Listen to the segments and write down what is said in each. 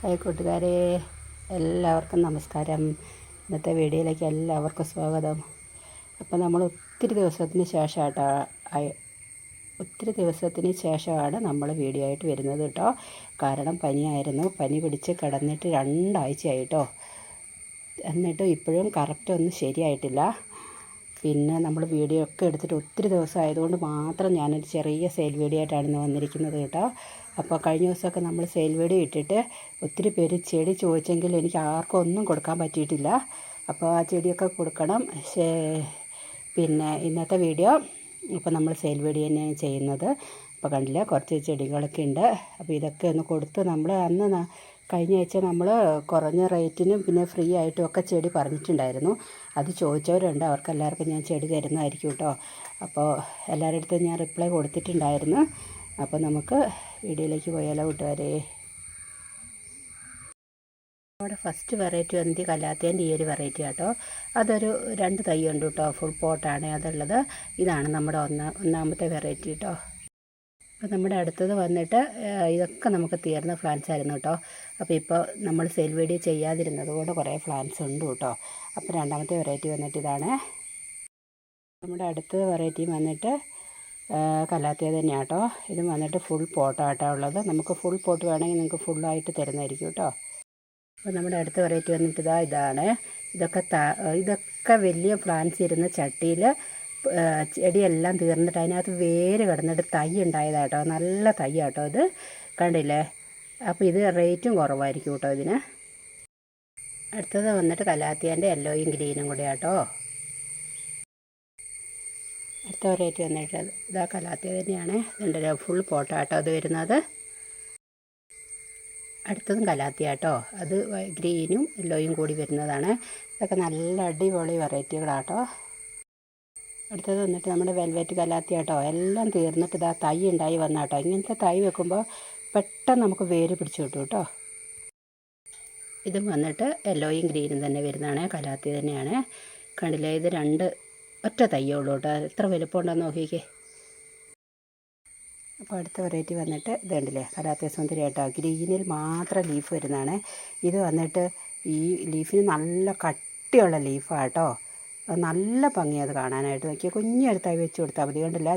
Hi കൂട്ടുകാരെ, എല്ലാവർക്കും നമസ്കാരം. ഇന്നത്തെ വീഡിയോയിലേക്ക് എല്ലാവർക്കും സ്വാഗതം. അപ്പോൾ നമ്മൾ ഒത്തിരി ദിവസത്തിന് ശേഷമാണ് നമ്മൾ വീഡിയോ ആയിട്ട് വരുന്നത് കേട്ടോ. കാരണം പനിയായിരുന്നു. പനി പിടിച്ച് കിടന്നിട്ട് 2 ആഴ്ചയായി കേട്ടോ. എന്നിട്ടും ഇപ്പോഴും കറക്റ്റ് ഒന്നും ശരിയായിട്ടില്ല. പിന്നെ നമ്മൾ വീഡിയോ ഒക്കെ എടുത്തിട്ട് ഒത്തിരി ദിവസം ആയതുകൊണ്ട് മാത്രം ഞാനൊരു ചെറിയ സെയിൽ വീഡിയോ ആയിട്ടാണ് ഇന്ന് വന്നിരിക്കുന്നത് കേട്ടോ. അപ്പോൾ കഴിഞ്ഞ ദിവസമൊക്കെ നമ്മൾ സെയിൽ വീഡിയോ ഇട്ടിട്ട് ഒത്തിരി പേര് ചെടി ചോദിച്ചെങ്കിൽ എനിക്ക് ആർക്കും ഒന്നും കൊടുക്കാൻ പറ്റിയിട്ടില്ല. അപ്പോൾ ആ ചെടിയൊക്കെ കൊടുക്കണം. പിന്നെ ഇന്നത്തെ വീഡിയോ ഇപ്പോൾ നമ്മൾ സെയിൽ വീഡിയോ തന്നെയാണ് ചെയ്യുന്നത്. അപ്പോൾ കണ്ടില്ല, കുറച്ച് ചെടികളൊക്കെ ഉണ്ട്. അപ്പോൾ ഇതൊക്കെ ഒന്ന് കൊടുത്ത് നമ്മൾ കഴിഞ്ഞ ആഴ്ച നമ്മൾ കുറഞ്ഞ റേറ്റിനും പിന്നെ ഫ്രീ ആയിട്ടും ഒക്കെ ചെടി പറഞ്ഞിട്ടുണ്ടായിരുന്നു. അത് ചോദിച്ചവരുണ്ട്, അവർക്കെല്ലാവർക്കും ഞാൻ ചെടി തരുന്നതായിരിക്കും കേട്ടോ. അപ്പോൾ എല്ലാവരുടെ അടുത്തും ഞാൻ റിപ്ലൈ കൊടുത്തിട്ടുണ്ടായിരുന്നു. അപ്പോൾ നമുക്ക് വീഡിയോയിലേക്ക് പോയാലോ കൂട്ടുകാരെ. നമ്മുടെ ഫസ്റ്റ് വെറൈറ്റി വന്നിട്ട് കലാത്തിയൻ്റെ ഈ ഒരു വെറൈറ്റി കേട്ടോ. അതൊരു 2 തൈ ഉണ്ട് കേട്ടോ. ഫുൾ പോട്ടാണ് അതുള്ളത്. ഇതാണ് നമ്മുടെ ഒന്നാമത്തെ വെറൈറ്റി കേട്ടോ. അപ്പോൾ നമ്മുടെ അടുത്തത് വന്നിട്ട് ഇതൊക്കെ നമുക്ക് തീർന്ന പ്ലാന്റ്സ് ആയിരുന്നു കേട്ടോ. അപ്പോൾ ഇപ്പോൾ നമ്മൾ സെയിൽ വീഡിയോ ചെയ്യാതിരുന്നത് കൊണ്ട് കുറേ പ്ലാന്റ്സ് ഉണ്ട് കേട്ടോ. അപ്പോൾ രണ്ടാമത്തെ വെറൈറ്റി വന്നിട്ട് ഇതാണ്. നമ്മുടെ അടുത്ത വെറൈറ്റി വന്നിട്ട് കലാത്തിയ തന്നെയാണ് കേട്ടോ. ഇത് വന്നിട്ട് ഫുൾ പോട്ടാട്ടോ ഉള്ളത്. നമുക്ക് ഫുൾ പോട്ട് വേണമെങ്കിൽ നിങ്ങൾക്ക് ഫുള്ളായിട്ട് തരുന്നതായിരിക്കും കേട്ടോ. അപ്പോൾ നമ്മുടെ അടുത്ത വെറൈറ്റി വന്നിട്ട് ഇതാണ്. ഇതൊക്കെ വലിയ പ്ലാന്റ്സ് ഇരുന്ന ചട്ടിയിൽ ചെടിയെല്ലാം തീർന്നിട്ട് അതിനകത്ത് വേര് കിടന്നിട്ട് തൈ ഉണ്ടായതാട്ടോ. നല്ല തൈ ആട്ടോ ഇത്, കണ്ടില്ലേ. അപ്പോൾ ഇത് റേറ്റും കുറവായിരിക്കും കേട്ടോ ഇതിന്. അടുത്തത് വന്നിട്ട് കലാത്തിയൻ്റെ യെല്ലോയും ഗ്രീനും കൂടെ ആട്ടോ. അടുത്ത വെറൈറ്റി വന്നിട്ട് ഇതാ കലാത്തിയ തന്നെയാണ്. ഇതിൻ്റെ ഫുൾ പോട്ടാട്ടോ അത് വരുന്നത്. അടുത്തതും കലാത്തിയ കേട്ടോ. അത് ഗ്രീനും യെല്ലോയും കൂടി വരുന്നതാണ്. ഇതൊക്കെ നല്ല അടിപൊളി വെറൈറ്റികളാട്ടോ. അടുത്തത് വന്നിട്ട് നമ്മുടെ വെൽവെറ്റ് കലാത്തിയ കേട്ടോ. എല്ലാം തീർന്നിട്ട് തൈ ഉണ്ടായി വന്നാട്ടോ. ഇങ്ങനത്തെ തൈ വെക്കുമ്പോൾ പെട്ടെന്ന് നമുക്ക് വേര് പിടിച്ചു കിട്ടും കേട്ടോ. ഇതും വന്നിട്ട് യെല്ലോയും ഗ്രീനും തന്നെ വരുന്നതാണ്. കലാത്തിയ തന്നെയാണ്. കണ്ടില്ലേ, ഇത് 2 ഒറ്റ തയ്യേ ഉള്ളൂ കേട്ടോ. എത്ര വലുപ്പം ഉണ്ടെന്ന് നോക്കിക്കേ. അപ്പോൾ അടുത്ത വെറൈറ്റി വന്നിട്ട് ഇത് കണ്ടില്ലേ, കലാത്തിയ സുന്ദരി കേട്ടോ. ഗ്രീനിൽ മാത്രം ലീഫ് വരുന്നതാണ്. ഇത് വന്നിട്ട് ഈ ലീഫിന് നല്ല കട്ടിയുള്ള ലീഫാണ് കേട്ടോ. നല്ല ഭംഗിയത് കാണാനായിട്ട്. നോക്കിയാൽ കുഞ്ഞൊരു തൈ വെച്ച് കൊടുത്താൽ മതി. കണ്ടില്ല,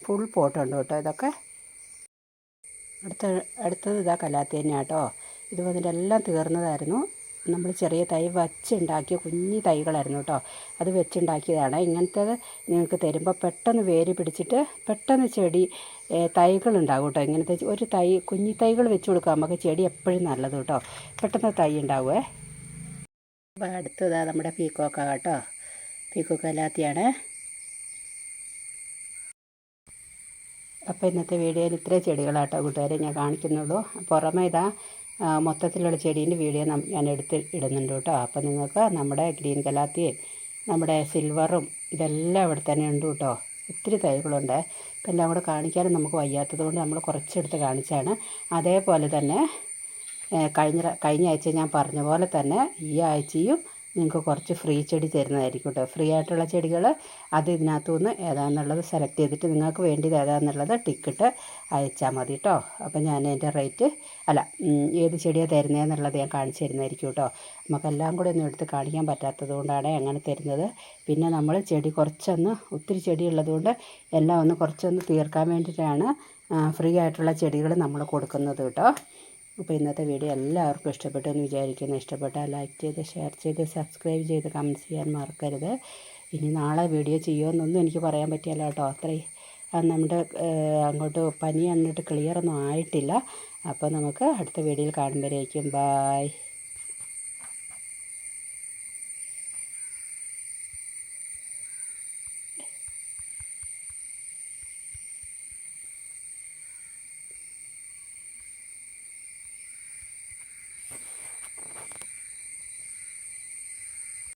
ഫുൾ പോട്ടുണ്ട് കേട്ടോ ഇതൊക്കെ. അടുത്തത് കലാത്തിയ തന്നെയാണ് കേട്ടോ. ഇത് വന്നിട്ട് എല്ലാം തീർന്നതായിരുന്നു. നമ്മൾ ചെറിയ തൈ വെച്ചുണ്ടാക്കിയ കുഞ്ഞു തൈകളായിരുന്നു കേട്ടോ. അത് വെച്ചുണ്ടാക്കിയതാണ്. ഇങ്ങനത്തേത് നിങ്ങൾക്ക് തരുമ്പോൾ പെട്ടെന്ന് വേര് പിടിച്ചിട്ട് പെട്ടെന്ന് ചെടി തൈകളുണ്ടാകും കേട്ടോ. ഇങ്ങനത്തെ ഒരു തൈ കുഞ്ഞു തൈകൾ വെച്ച് കൊടുക്കുക നമുക്ക് ചെടി എപ്പോഴും നല്ലത് കേട്ടോ. പെട്ടെന്ന് തൈ ഉണ്ടാവുമേ. അപ്പോൾ അടുത്തത് നമ്മുടെ പീക്കോക്ക കേട്ടോ. പീക്കോക്ക കലാത്തിയാണ്. അപ്പോൾ ഇന്നത്തെ വീഡിയോയിൽ ഇത്രയും ചെടികളാട്ടോ കൂട്ടുകാരെ ഞാൻ കാണിക്കുന്നുള്ളൂ. പുറമേ മൊത്തത്തിലുള്ള ചെടീൻ്റെ വീഡിയോ ഞാൻ ഇടുന്നുണ്ട് കേട്ടോ. അപ്പോൾ നിങ്ങൾക്ക് നമ്മുടെ ഗ്രീൻ കലാത്തിയും നമ്മുടെ സിൽവറും ഇതെല്ലാം ഇവിടെ തന്നെ ഉണ്ട് കേട്ടോ. ഒത്തിരി തൈകളുണ്ട്. ഇപ്പം എല്ലാം കൂടെ കാണിക്കാനും നമുക്ക് വയ്യാത്തത് കൊണ്ട് നമ്മൾ കുറച്ചെടുത്ത് കാണിച്ചാണ്. അതേപോലെ തന്നെ കഴിഞ്ഞ ആഴ്ച ഞാൻ പറഞ്ഞ പോലെ തന്നെ ഈ ആഴ്ചയും നിങ്ങൾക്ക് കുറച്ച് ഫ്രീ ചെടി തരുന്നതായിരിക്കും കേട്ടോ. ഫ്രീ ആയിട്ടുള്ള ചെടികൾ അത് ഇതിനകത്തുനിന്ന് ഏതാണെന്നുള്ളത് സെലക്ട് ചെയ്തിട്ട് നിങ്ങൾക്ക് വേണ്ടിയത് ഏതാണെന്നുള്ളത് ടിക്കറ്റ് അയച്ചാൽ മതി കേട്ടോ. അപ്പോൾ ഞാൻ എൻ്റെ റേറ്റ് ഏത് ചെടിയാണ് തരുന്നതെന്നുള്ളത് ഞാൻ കാണിച്ചു തരുന്നതായിരിക്കും കേട്ടോ. നമുക്കെല്ലാം കൂടെ ഒന്നും എടുത്ത് കാണിക്കാൻ പറ്റാത്തത് കൊണ്ടാണ് അങ്ങനെ തരുന്നത്. പിന്നെ നമ്മൾ ചെടി ഒത്തിരി ചെടി ഉള്ളതുകൊണ്ട് എല്ലാം കുറച്ചൊന്ന് തീർക്കാൻ വേണ്ടിയിട്ടാണ് ഫ്രീ ആയിട്ടുള്ള ചെടികൾ നമ്മൾ കൊടുക്കുന്നത് കേട്ടോ. അപ്പോൾ ഇന്നത്തെ വീഡിയോ എല്ലാവർക്കും ഇഷ്ടപ്പെട്ടു എന്ന് വിചാരിക്കുന്നു. ഇഷ്ടപ്പെട്ടാൽ ലൈക്ക് ചെയ്ത് ഷെയർ ചെയ്ത് സബ്സ്ക്രൈബ് ചെയ്ത് കമൻറ്റ്സ് ചെയ്യാൻ മറക്കരുത്. ഇനി നാളെ വീഡിയോ ചെയ്യുമെന്നൊന്നും എനിക്ക് പറയാൻ പറ്റില്ല കേട്ടോ. നമ്മുടെ അങ്ങോട്ട് പനി വന്നിട്ട് ക്ലിയറൊന്നും ആയിട്ടില്ല. അപ്പോൾ നമുക്ക് അടുത്ത വീഡിയോയിൽ കാണുമ്പോഴേക്കും ബായ്.